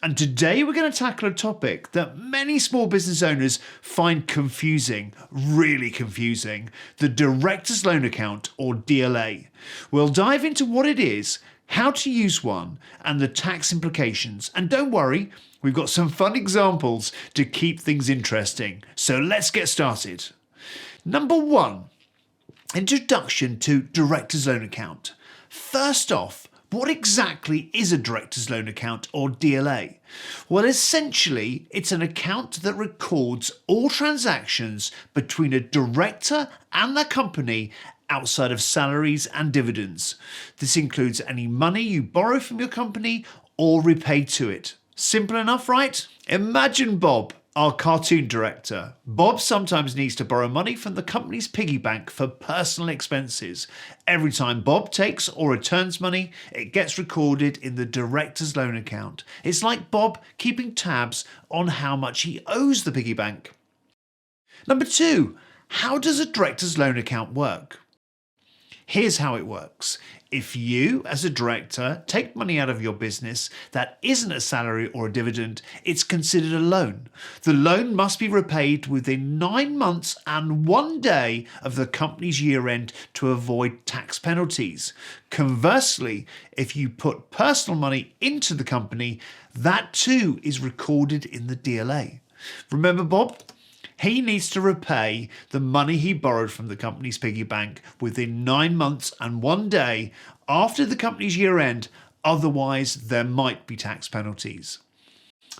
And today we're going to tackle a topic that many small business owners find confusing, really confusing: the Director's Loan Account, or DLA. We'll dive into what it is, how to use one, and the tax implications. And don't worry, we've got some fun examples to keep things interesting. So let's get started. Number 1, introduction to Director's Loan Account. First off, what exactly is a Director's Loan Account, or DLA? Well, essentially, it's an account that records all transactions between a director and the company outside of salaries and dividends. This includes any money you borrow from your company or repay to it. Simple enough, right? Imagine Bob, our cartoon director. Bob sometimes needs to borrow money from the company's piggy bank for personal expenses. Every time Bob takes or returns money, it gets recorded in the Director's Loan Account. It's like Bob keeping tabs on how much he owes the piggy bank. Number 2, how does a Director's Loan Account work? Here's how it works. If you, as a director, take money out of your business that isn't a salary or a dividend, it's considered a loan. The loan must be repaid within 9 months and 1 day of the company's year end to avoid tax penalties. Conversely, if you put personal money into the company, that too is recorded in the DLA. Remember Bob? He needs to repay the money he borrowed from the company's piggy bank within 9 months and 1 day after the company's year end, otherwise there might be tax penalties.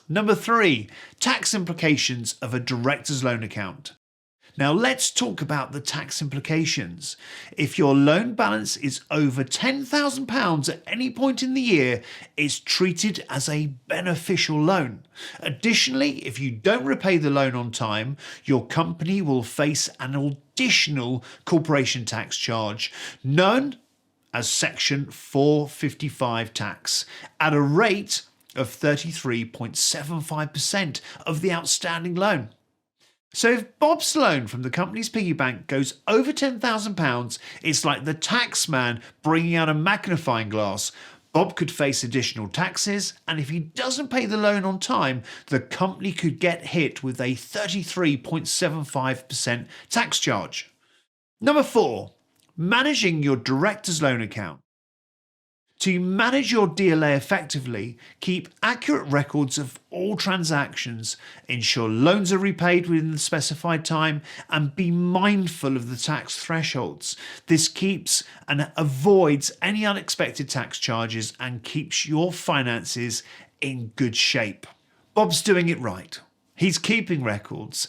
Number 3, tax implications of a Director's Loan Account. Now let's talk about the tax implications. If your loan balance is over £10,000 at any point in the year, it's treated as a beneficial loan. Additionally, if you don't repay the loan on time, your company will face an additional corporation tax charge, known as Section 455 tax, at a rate of 33.75% of the outstanding loan. So if Bob's loan from the company's piggy bank goes over £10,000, it's like the tax man bringing out a magnifying glass. Bob could face additional taxes, and if he doesn't pay the loan on time, the company could get hit with a 33.75% tax charge. Number 4, managing your Director's Loan Account. To manage your DLA effectively, keep accurate records of all transactions, ensure loans are repaid within the specified time, and be mindful of the tax thresholds. This keeps and avoids any unexpected tax charges and keeps your finances in good shape. Bob's doing it right. He's keeping records.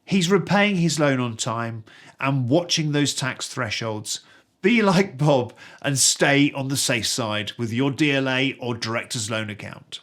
He's repaying his loan on time and watching those tax thresholds. Be like Bob and stay on the safe side with your DLA or Director's Loan Account.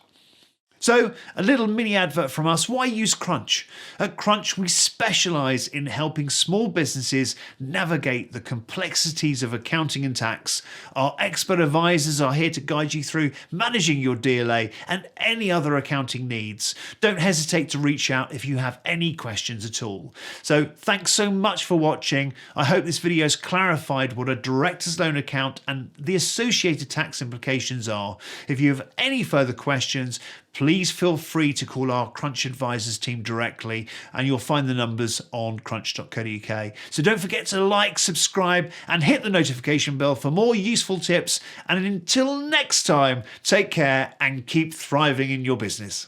So, a little mini advert from us. Why use Crunch? At Crunch, we specialise in helping small businesses navigate the complexities of accounting and tax. Our expert advisors are here to guide you through managing your DLA and any other accounting needs. Don't hesitate to reach out if you have any questions at all. So, thanks so much for watching. I hope this video has clarified what a Director's Loan Account and the associated tax implications are. If you have any further questions, please feel free to call our Crunch Advisors team directly, and you'll find the numbers on crunch.co.uk. So don't forget to like, subscribe, and hit the notification bell for more useful tips. And until next time, take care and keep thriving in your business.